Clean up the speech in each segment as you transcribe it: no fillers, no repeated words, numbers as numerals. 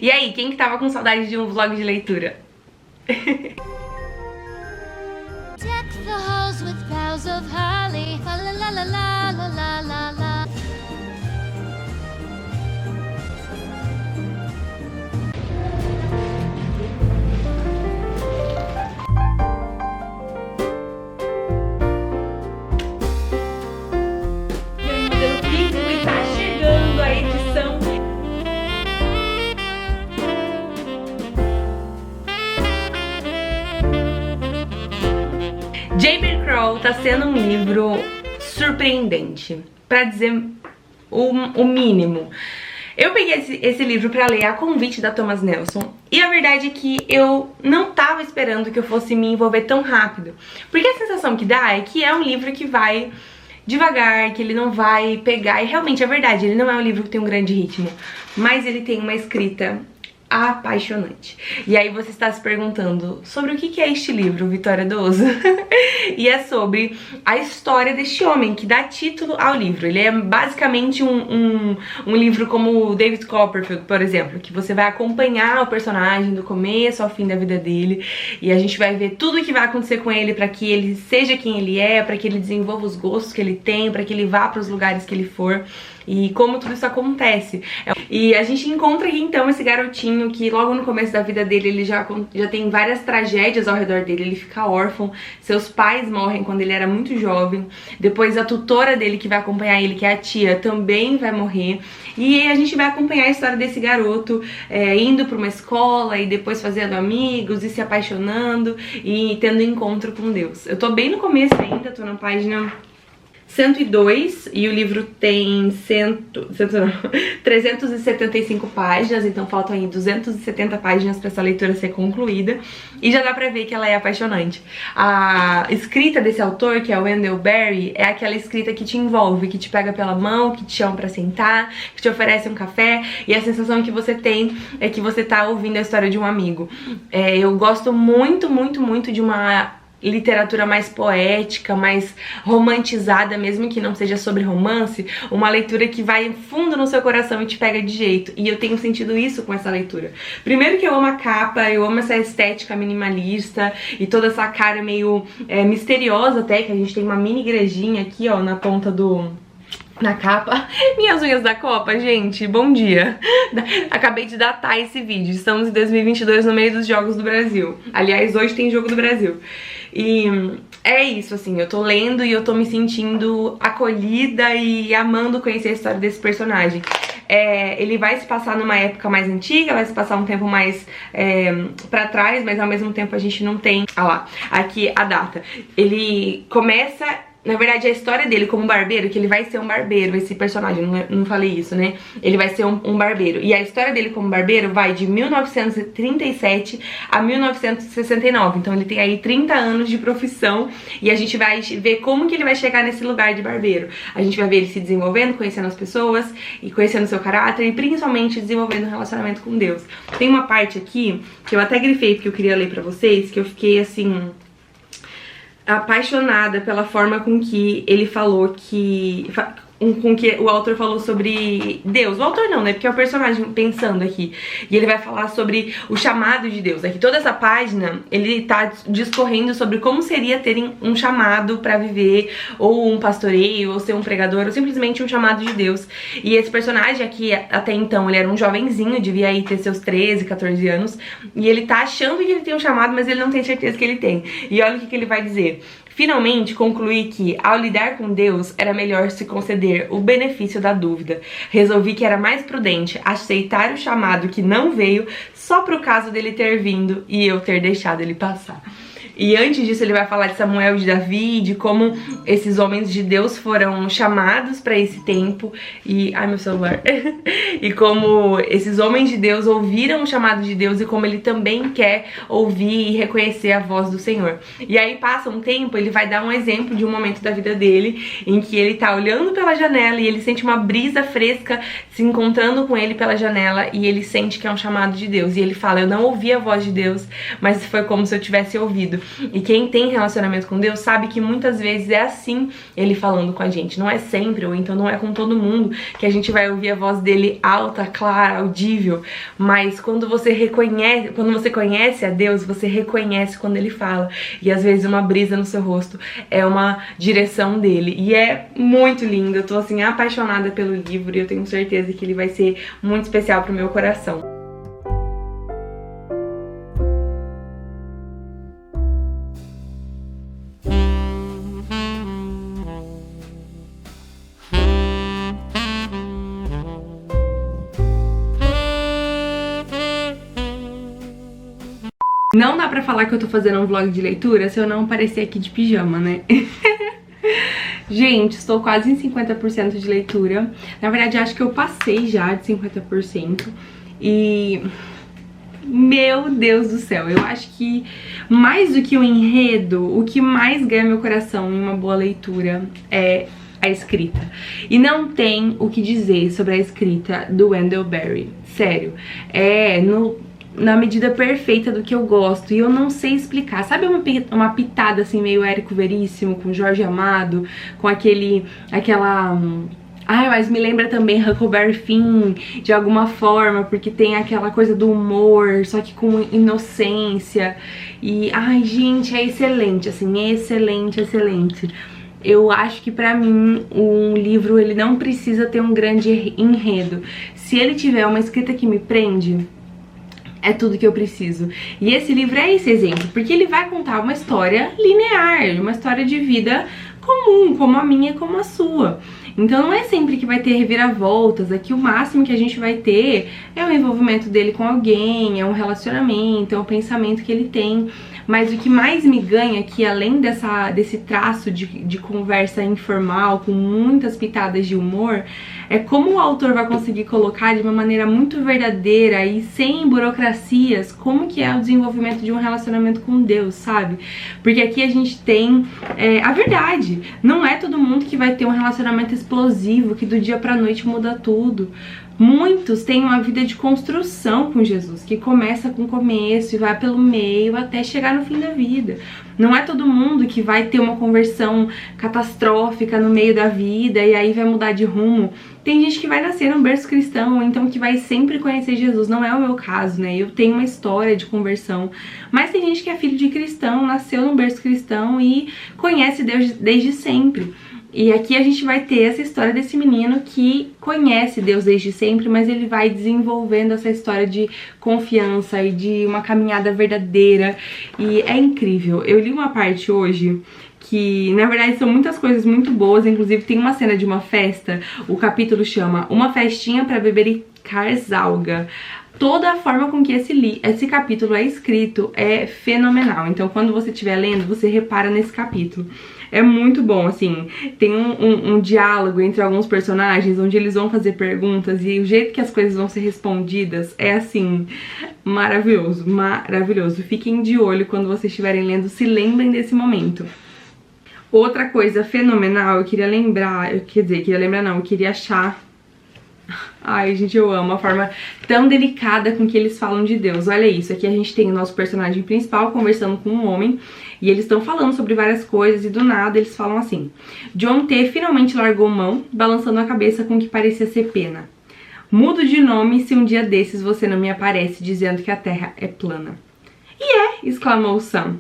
E aí, quem que tava com saudade de um vlog de leitura? Deck the halls with boughs of holly. La la la la la la la la. Modelo físico e tá chegando a edição. Jayber Crow tá sendo um livro surpreendente, pra dizer o mínimo. Eu peguei esse livro pra ler a convite da Thomas Nelson e a verdade é que eu não tava esperando que eu fosse me envolver tão rápido, porque a sensação que dá é que é um livro que vai devagar, que ele não vai pegar, e realmente é verdade, ele não é um livro que tem um grande ritmo, mas ele tem uma escrita apaixonante. E aí você está se perguntando sobre o que é este livro, Vitória Doso? E é sobre a história deste homem que dá título ao livro. Ele é basicamente um livro como o David Copperfield, por exemplo, que você vai acompanhar o personagem do começo ao fim da vida dele, e a gente vai ver tudo o que vai acontecer com ele para que ele seja quem ele é, para que ele desenvolva os gostos que ele tem, para que ele vá para os lugares que ele for, e como tudo isso acontece. E a gente encontra aqui então esse garotinho que logo no começo da vida dele ele já tem várias tragédias ao redor dele. Ele fica órfão, seus pais morrem quando ele era muito jovem, depois a tutora dele que vai acompanhar ele, que é a tia, também vai morrer. E a gente vai acompanhar a história desse garoto indo para uma escola e depois fazendo amigos e se apaixonando e tendo encontro com Deus. Eu tô bem no começo ainda, tô na página 102 e o livro tem 375 páginas, então faltam aí 270 páginas para essa leitura ser concluída e já dá pra ver que ela é apaixonante. A escrita desse autor, que é o Wendell Berry, é aquela escrita que te envolve, que te pega pela mão, que te chama pra sentar, que te oferece um café, e a sensação que você tem é que você tá ouvindo a história de um amigo. Eu gosto muito, muito, muito de uma literatura mais poética, mais romantizada, mesmo que não seja sobre romance, uma leitura que vai fundo no seu coração e te pega de jeito. E eu tenho sentido isso com essa leitura. Primeiro que eu amo a capa, eu amo essa estética minimalista e toda essa cara meio misteriosa até, que a gente tem uma mini igrejinha aqui, ó, na ponta na capa. Minhas unhas da Copa, gente, bom dia. Acabei de datar esse vídeo. Estamos em 2022 no meio dos Jogos do Brasil. Aliás, hoje tem Jogo do Brasil. E é isso, assim, eu tô lendo e eu tô me sentindo acolhida e amando conhecer a história desse personagem. Ele vai se passar numa época mais antiga, vai se passar um tempo mais pra trás, mas ao mesmo tempo a gente não tem... Ah lá, aqui a data. Ele começa... Na verdade, a história dele como barbeiro, que ele vai ser um barbeiro, esse personagem, não falei isso, né? Ele vai ser um barbeiro. E a história dele como barbeiro vai de 1937 a 1969. Então ele tem aí 30 anos de profissão e a gente vai ver como que ele vai chegar nesse lugar de barbeiro. A gente vai ver ele se desenvolvendo, conhecendo as pessoas e conhecendo seu caráter e principalmente desenvolvendo um relacionamento com Deus. Tem uma parte aqui que eu até grifei porque eu queria ler pra vocês, que eu fiquei assim... apaixonada pela forma com que ele falou com que o autor falou sobre Deus. O autor não, né? Porque é o personagem pensando aqui. E ele vai falar sobre o chamado de Deus. Aqui toda essa página, ele tá discorrendo sobre como seria terem um chamado pra viver, ou um pastoreio, ou ser um pregador, ou simplesmente um chamado de Deus. E esse personagem aqui, até então, ele era um jovenzinho, devia aí ter seus 13, 14 anos, e ele tá achando que ele tem um chamado, mas ele não tem certeza que ele tem. E olha o que ele vai dizer. Finalmente concluí que, ao lidar com Deus, era melhor se conceder o benefício da dúvida. Resolvi que era mais prudente aceitar o chamado que não veio só pro caso dele ter vindo e eu ter deixado ele passar. E antes disso ele vai falar de Samuel e de Davi, de como esses homens de Deus foram chamados para esse tempo e... Ai, meu celular. E como esses homens de Deus ouviram o chamado de Deus e como ele também quer ouvir e reconhecer a voz do Senhor. E aí passa um tempo, ele vai dar um exemplo de um momento da vida dele em que ele tá olhando pela janela e ele sente uma brisa fresca se encontrando com ele pela janela e ele sente que é um chamado de Deus. E ele fala, eu não ouvi a voz de Deus, mas foi como se eu tivesse ouvido. E quem tem relacionamento com Deus sabe que muitas vezes é assim ele falando com a gente. Não é sempre, ou então não é com todo mundo que a gente vai ouvir a voz dele alta, clara, audível. Mas quando você conhece a Deus, você reconhece quando ele fala. E às vezes uma brisa no seu rosto é uma direção dele. E é muito lindo. Eu tô assim apaixonada pelo livro e eu tenho certeza que ele vai ser muito especial pro meu coração. Não dá pra falar que eu tô fazendo um vlog de leitura se eu não aparecer aqui de pijama, né? Gente, estou quase em 50% de leitura. Na verdade, acho que eu passei já de 50%. E... meu Deus do céu, eu acho que mais do que o enredo, o que mais ganha meu coração em uma boa leitura é a escrita. E não tem o que dizer sobre a escrita do Wendell Berry. Sério, na medida perfeita do que eu gosto. E eu não sei explicar. Sabe uma pitada assim meio Érico Veríssimo, com Jorge Amado, com aquela... Ai, mas me lembra também Huckleberry Finn, de alguma forma, porque tem aquela coisa do humor, só que com inocência. E, ai, gente, é excelente, assim, excelente, excelente. Eu acho que pra mim um livro, ele não precisa ter um grande enredo. Se ele tiver uma escrita que me prende, é tudo que eu preciso. E esse livro é esse exemplo, porque ele vai contar uma história linear, uma história de vida comum, como a minha e como a sua. Então não é sempre que vai ter reviravoltas. Aqui o máximo que a gente vai ter é o envolvimento dele com alguém, é um relacionamento, é um pensamento que ele tem. Mas o que mais me ganha aqui, além desse traço de conversa informal, com muitas pitadas de humor, é como o autor vai conseguir colocar de uma maneira muito verdadeira e sem burocracias, como que é o desenvolvimento de um relacionamento com Deus, sabe? Porque aqui a gente tem a verdade. Não é todo mundo que vai ter um relacionamento explosivo, que do dia pra noite muda tudo. Muitos têm uma vida de construção com Jesus, que começa com o começo e vai pelo meio até chegar no fim da vida. Não é todo mundo que vai ter uma conversão catastrófica no meio da vida e aí vai mudar de rumo. Tem gente que vai nascer num berço cristão, ou então que vai sempre conhecer Jesus. Não é o meu caso, né? Eu tenho uma história de conversão. Mas tem gente que é filho de cristão, nasceu num berço cristão e conhece Deus desde sempre. E aqui a gente vai ter essa história desse menino que conhece Deus desde sempre, mas ele vai desenvolvendo essa história de confiança e de uma caminhada verdadeira. E é incrível. Eu li uma parte hoje que, na verdade, são muitas coisas muito boas. Inclusive tem uma cena de uma festa, o capítulo chama Uma Festinha para Beber e Carzalga. Toda a forma com que esse capítulo é escrito é fenomenal. Então quando você estiver lendo, você repara nesse capítulo. É muito bom, assim, tem um diálogo entre alguns personagens onde eles vão fazer perguntas e o jeito que as coisas vão ser respondidas é, assim, maravilhoso, maravilhoso. Fiquem de olho quando vocês estiverem lendo, se lembrem desse momento. Outra coisa fenomenal, eu queria achar... Ai, gente, eu amo a forma tão delicada com que eles falam de Deus. Olha isso, aqui a gente tem o nosso personagem principal conversando com um homem e eles estão falando sobre várias coisas e do nada eles falam assim: John T. finalmente largou mão, balançando a cabeça com o que parecia ser pena. Mudo de nome se um dia desses você não me aparece dizendo que a terra é plana. E exclamou Sam.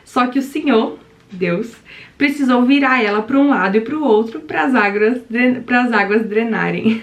Só que o Senhor, Deus, precisou virar ela para um lado e para o outro para as águas drenarem.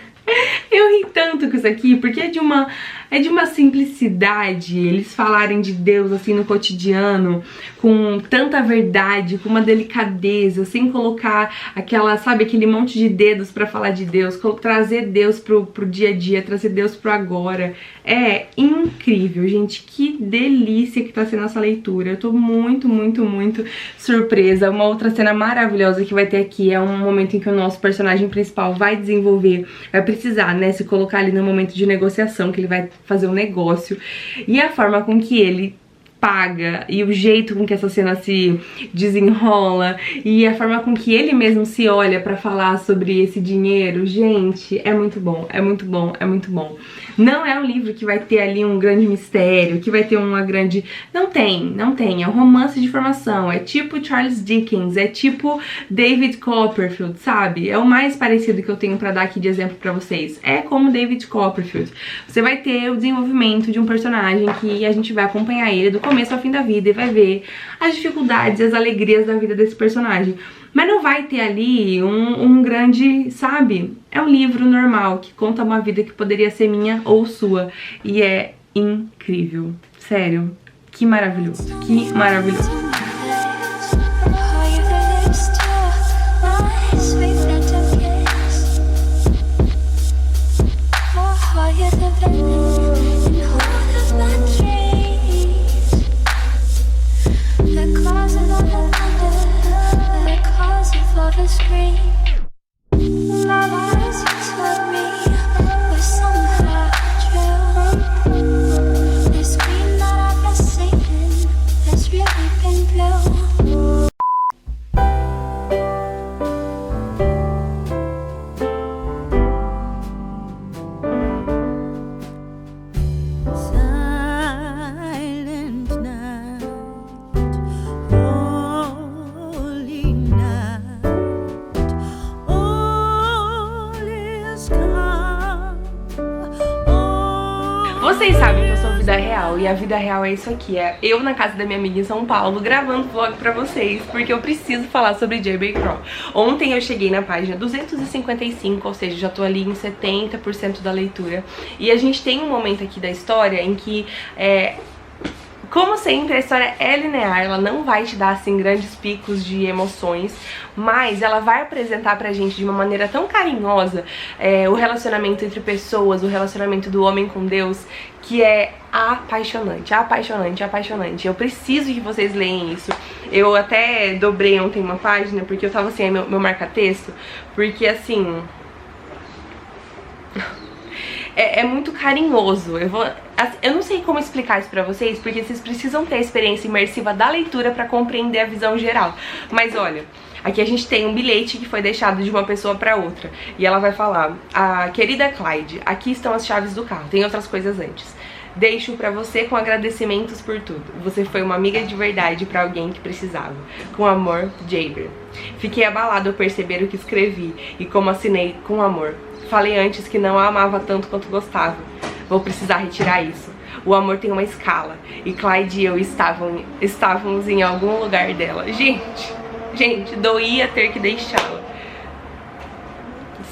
Eu ri tanto com isso aqui, porque é de uma simplicidade eles falarem de Deus assim no cotidiano, com tanta verdade, com uma delicadeza, sem colocar aquele monte de dedos pra falar de Deus, trazer Deus pro dia a dia, trazer Deus pro agora. É incrível, gente, que delícia que tá sendo essa leitura. Eu tô muito, muito, muito surpresa. Uma outra cena maravilhosa que vai ter aqui é um momento em que o nosso personagem principal vai desenvolver, vai precisar, né, se colocar ali no momento de negociação, que ele vai fazer um negócio, e a forma com que ele paga e o jeito com que essa cena se desenrola e a forma com que ele mesmo se olha pra falar sobre esse dinheiro, gente, é muito bom, é muito bom, é muito bom. Não é um livro que vai ter ali um grande mistério, que vai ter uma grande... Não tem. É um romance de formação, é tipo Charles Dickens, é tipo David Copperfield, sabe? É o mais parecido que eu tenho pra dar aqui de exemplo pra vocês. É como David Copperfield. Você vai ter o desenvolvimento de um personagem que a gente vai acompanhar ele do começo ao fim da vida e vai ver as dificuldades e as alegrias da vida desse personagem. Mas não vai ter ali um grande, sabe? É um livro normal que conta uma vida que poderia ser minha ou sua. E é incrível. Sério. Que maravilhoso. Que maravilhoso. Vocês sabem que eu sou vida real e a vida real é isso aqui, é eu na casa da minha amiga em São Paulo gravando vlog pra vocês, porque eu preciso falar sobre J.B. Kroll. Ontem eu cheguei na página 255, ou seja, já tô ali em 70% da leitura, e a gente tem um momento aqui da história em que como sempre, a história é linear, ela não vai te dar, assim, grandes picos de emoções, mas ela vai apresentar pra gente de uma maneira tão carinhosa o relacionamento entre pessoas, o relacionamento do homem com Deus, que é apaixonante, apaixonante, apaixonante. Eu preciso que vocês leiam isso. Eu até dobrei ontem uma página, porque eu tava assim, meu marca-texto, porque assim... É muito carinhoso. Eu não sei como explicar isso pra vocês, porque vocês precisam ter a experiência imersiva da leitura pra compreender a visão geral. Mas olha, aqui a gente tem um bilhete que foi deixado de uma pessoa pra outra. E ela vai falar: a querida Clyde, aqui estão as chaves do carro. Tem outras coisas antes. Deixo pra você com agradecimentos por tudo. Você foi uma amiga de verdade pra alguém que precisava. Com amor, J.B. Fiquei abalado ao perceber o que escrevi e como assinei com amor. Falei antes que não a amava tanto quanto gostava. Vou precisar retirar isso. O amor tem uma escala. E Clyde e eu estávamos em algum lugar dela. Gente, doía ter que deixá-la.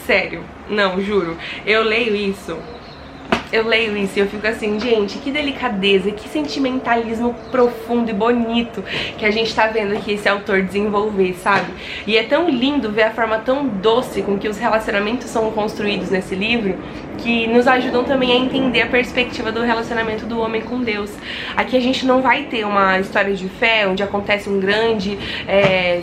Sério, não, juro. Eu leio isso e eu fico assim, gente, que delicadeza, que sentimentalismo profundo e bonito que a gente tá vendo aqui esse autor desenvolver, sabe? E é tão lindo ver a forma tão doce com que os relacionamentos são construídos nesse livro, que nos ajudam também a entender a perspectiva do relacionamento do homem com Deus. Aqui a gente não vai ter uma história de fé, onde acontece um grande,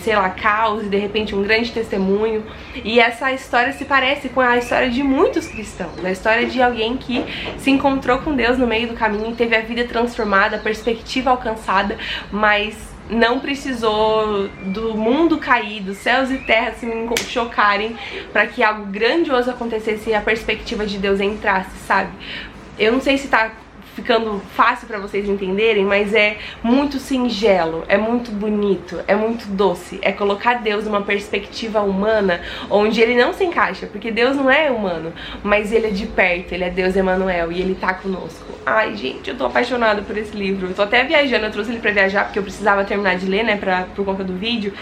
sei lá, caos e de repente um grande testemunho. E essa história se parece com a história de muitos cristãos, a história de alguém que se encontrou com Deus no meio do caminho, teve a vida transformada, a perspectiva alcançada, mas não precisou do mundo cair, dos céus e terra se chocarem para que algo grandioso acontecesse e a perspectiva de Deus entrasse, sabe? Eu não sei se tá ficando fácil pra vocês entenderem, mas é muito singelo, é muito bonito, é muito doce. É colocar Deus numa perspectiva humana, onde ele não se encaixa, porque Deus não é humano, mas ele é de perto, ele é Deus Emanuel e ele tá conosco. Ai, gente, eu tô apaixonada por esse livro. Eu tô até viajando, eu trouxe ele pra viajar porque eu precisava terminar de ler, né, por conta do vídeo.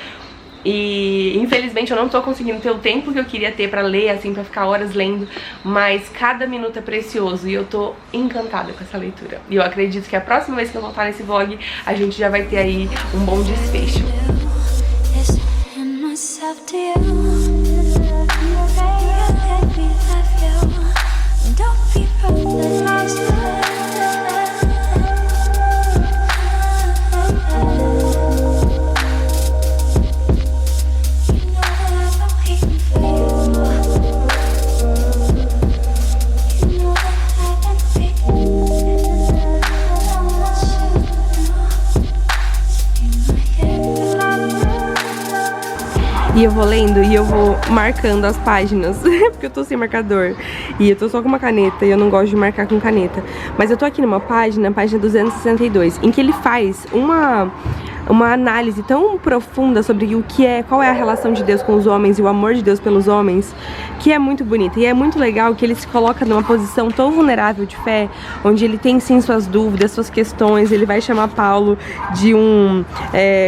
E infelizmente eu não tô conseguindo ter o tempo que eu queria ter pra ler, assim, pra ficar horas lendo, mas cada minuto é precioso e eu tô encantada com essa leitura. E eu acredito que a próxima vez que eu voltar nesse vlog, a gente já vai ter aí um bom desfecho. E eu vou lendo e eu vou marcando as páginas, porque eu tô sem marcador. E eu tô só com uma caneta e eu não gosto de marcar com caneta. Mas eu tô aqui numa página 262, em que ele faz uma análise tão profunda sobre qual é a relação de Deus com os homens e o amor de Deus pelos homens, que é muito bonita. E é muito legal que ele se coloca numa posição tão vulnerável de fé, onde ele tem sim suas dúvidas, suas questões. Ele vai chamar Paulo de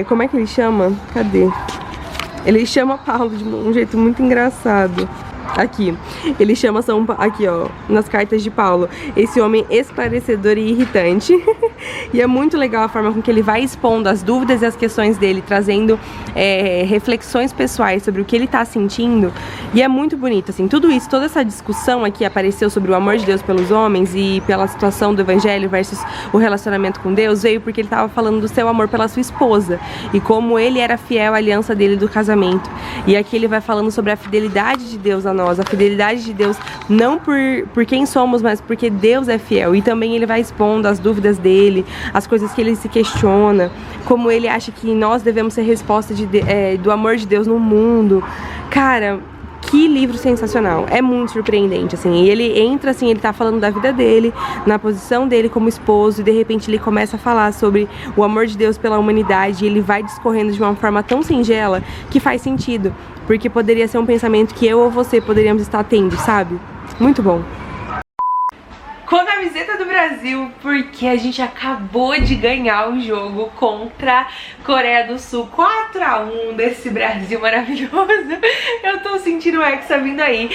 como é que ele chama? Cadê? Ele chama Paulo de um jeito muito engraçado. Aqui, ele chama aqui ó, nas cartas de Paulo, esse homem esclarecedor e irritante. E é muito legal a forma com que ele vai expondo as dúvidas e as questões dele, trazendo reflexões pessoais sobre o que ele tá sentindo. E é muito bonito, assim, tudo isso, toda essa discussão aqui apareceu sobre o amor de Deus pelos homens e pela situação do evangelho versus o relacionamento com Deus, veio porque ele tava falando do seu amor pela sua esposa e como ele era fiel à aliança dele do casamento. E aqui ele vai falando sobre a fidelidade de Deus a nós, a fidelidade de Deus não por quem somos, mas porque Deus é fiel. E também ele vai expondo as dúvidas dele, as coisas que ele se questiona, como ele acha que nós devemos ser resposta do amor de Deus no mundo. Cara, que livro sensacional, é muito surpreendente, assim. E ele entra, assim, ele tá falando da vida dele, na posição dele como esposo, e de repente ele começa a falar sobre o amor de Deus pela humanidade, e ele vai discorrendo de uma forma tão singela que faz sentido, porque poderia ser um pensamento que eu ou você poderíamos estar tendo, sabe? Muito bom. Com a camiseta do Brasil, porque a gente acabou de ganhar o jogo contra a Coreia do Sul, 4-1 desse Brasil maravilhoso. Eu tô sentindo o Hexa vindo aí.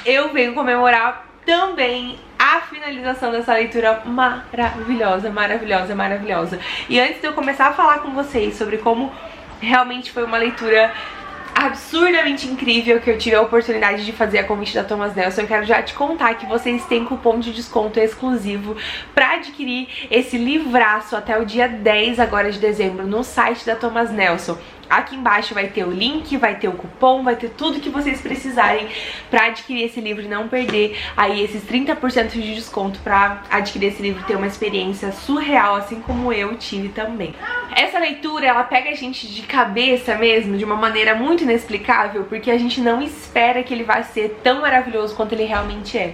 Eu venho comemorar também a finalização dessa leitura maravilhosa, maravilhosa, maravilhosa. E antes de eu começar a falar com vocês sobre como realmente foi uma leitura absurdamente incrível que eu tive a oportunidade de fazer a convite da Thomas Nelson, eu quero já te contar que vocês têm cupom de desconto exclusivo para adquirir esse livraço até o dia 10 agora de dezembro no site da Thomas Nelson. Aqui embaixo vai ter o link, vai ter o cupom, vai ter tudo que vocês precisarem pra adquirir esse livro e não perder aí esses 30% de desconto pra adquirir esse livro e ter uma experiência surreal, assim como eu tive também. Essa leitura, ela pega a gente de cabeça mesmo, de uma maneira muito inexplicável, porque a gente não espera que ele vai ser tão maravilhoso quanto ele realmente é.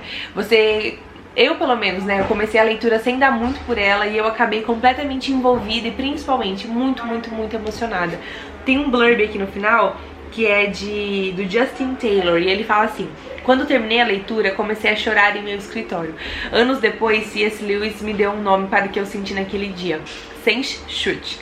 Eu, pelo menos, né, eu comecei a leitura sem dar muito por ela e eu acabei completamente envolvida e principalmente muito, muito, muito emocionada. Tem um blurb aqui no final que é do Justin Taylor e ele fala assim: quando terminei a leitura, comecei a chorar em meu escritório. Anos depois, C.S. Lewis me deu um nome para o que eu senti naquele dia: Sehnsucht.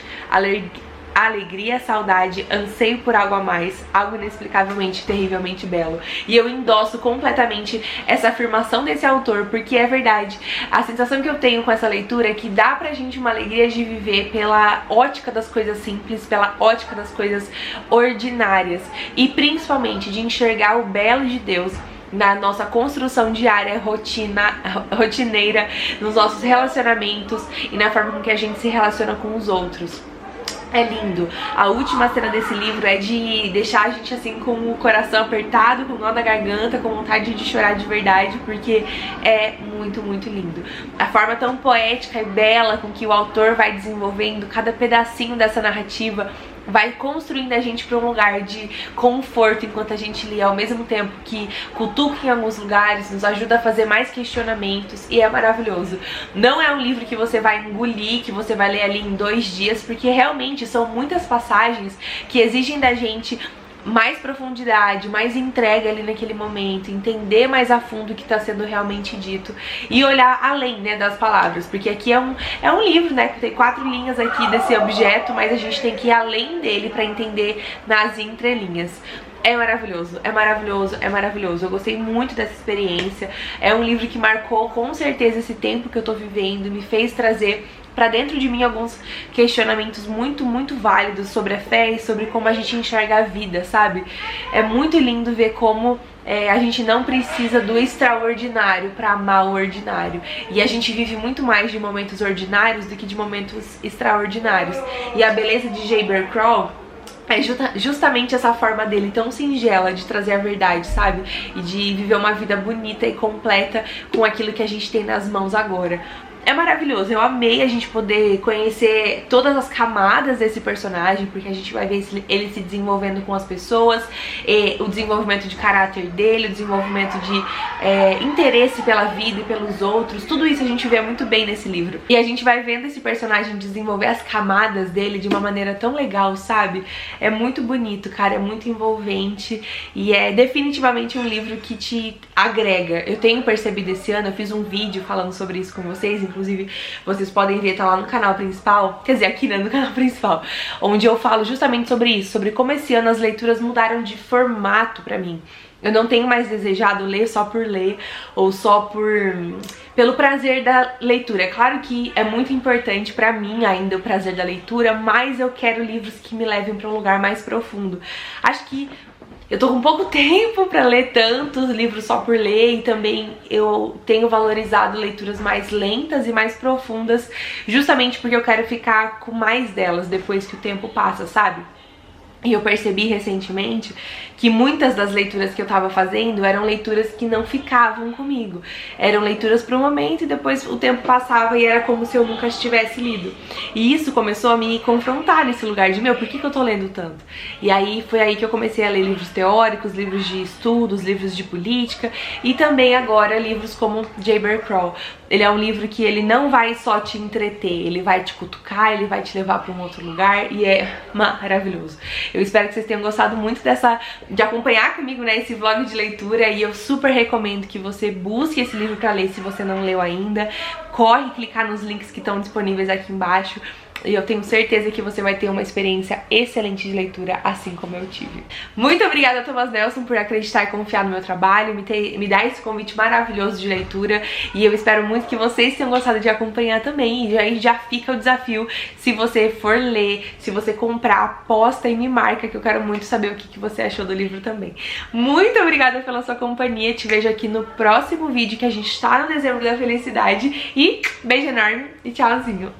Alegria, saudade, anseio por algo a mais, algo inexplicavelmente, terrivelmente belo. E eu endosso completamente essa afirmação desse autor, porque é verdade. A sensação que eu tenho com essa leitura é que dá pra gente uma alegria de viver pela ótica das coisas simples, pela ótica das coisas ordinárias, e principalmente de enxergar o belo de Deus na nossa construção diária, rotineira, nos nossos relacionamentos e na forma com que a gente se relaciona com os outros. É lindo. A última cena desse livro é de deixar a gente assim com o coração apertado, com nó na garganta, com vontade de chorar de verdade, porque é muito, muito lindo. A forma tão poética e bela com que o autor vai desenvolvendo cada pedacinho dessa narrativa vai construindo a gente para um lugar de conforto enquanto a gente lê, ao mesmo tempo que cutuca em alguns lugares, nos ajuda a fazer mais questionamentos, e é maravilhoso. Não é um livro que você vai engolir, que você vai ler ali em 2 dias, porque realmente são muitas passagens que exigem da gente mais profundidade, mais entrega ali naquele momento, entender mais a fundo o que está sendo realmente dito e olhar além, né, das palavras, porque aqui é um livro, né, que tem 4 linhas aqui desse objeto, mas a gente tem que ir além dele para entender nas entrelinhas. É maravilhoso, é maravilhoso, é maravilhoso. Eu gostei muito dessa experiência. É um livro que marcou com certeza esse tempo que eu tô vivendo, me fez trazer pra dentro de mim alguns questionamentos muito, muito válidos sobre a fé e sobre como a gente enxerga a vida, sabe? É muito lindo ver como a gente não precisa do extraordinário pra amar o ordinário. E a gente vive muito mais de momentos ordinários do que de momentos extraordinários. E a beleza de J. Bear Crawl é justamente essa forma dele tão singela de trazer a verdade, sabe? E de viver uma vida bonita e completa com aquilo que a gente tem nas mãos agora. é maravilhoso. Eu amei a gente poder conhecer todas as camadas desse personagem, porque a gente vai ver ele se desenvolvendo com as pessoas, o desenvolvimento de caráter dele, o desenvolvimento de interesse pela vida e pelos outros. Tudo isso a gente vê muito bem nesse livro. E a gente vai vendo esse personagem desenvolver as camadas dele de uma maneira tão legal, sabe? É muito bonito, cara, é muito envolvente e é definitivamente um livro que te agrega. Eu tenho percebido esse ano, eu fiz um vídeo falando sobre isso com vocês, inclusive vocês podem ver, tá lá no canal principal, quer dizer, aqui né, no canal principal, onde eu falo justamente sobre isso, sobre como esse ano as leituras mudaram de formato pra mim. Eu não tenho mais desejado ler só por ler ou só pelo prazer da leitura. É claro que é muito importante pra mim ainda o prazer da leitura, mas eu quero livros que me levem pra um lugar mais profundo. Acho que eu tô com pouco tempo pra ler tantos livros só por ler, e também eu tenho valorizado leituras mais lentas e mais profundas, justamente porque eu quero ficar com mais delas depois que o tempo passa, sabe? E eu percebi recentemente que muitas das leituras que eu tava fazendo eram leituras que não ficavam comigo. Eram leituras pro momento e depois o tempo passava e era como se eu nunca tivesse lido. E isso começou a me confrontar nesse lugar de, meu, por que eu tô lendo tanto? E aí foi aí que eu comecei a ler livros teóricos, livros de estudos, livros de política e também agora livros como Jayber Crow. Ele é um livro que ele não vai só te entreter, ele vai te cutucar, ele vai te levar pra um outro lugar e é maravilhoso. Eu espero que vocês tenham gostado muito de acompanhar comigo, né, esse vlog de leitura, e eu super recomendo que você busque esse livro pra ler se você não leu ainda. Corre clicar nos links que estão disponíveis aqui embaixo. E eu tenho certeza que você vai ter uma experiência excelente de leitura, assim como eu tive. Muito obrigada, Thomas Nelson, por acreditar e confiar no meu trabalho, me dar esse convite maravilhoso de leitura. E eu espero muito que vocês tenham gostado de acompanhar também. E aí já fica o desafio, se você for ler, se você comprar, posta e me marca, que eu quero muito saber o que você achou do livro também. Muito obrigada pela sua companhia, te vejo aqui no próximo vídeo, que a gente tá no dezembro da felicidade. E beijo enorme e tchauzinho!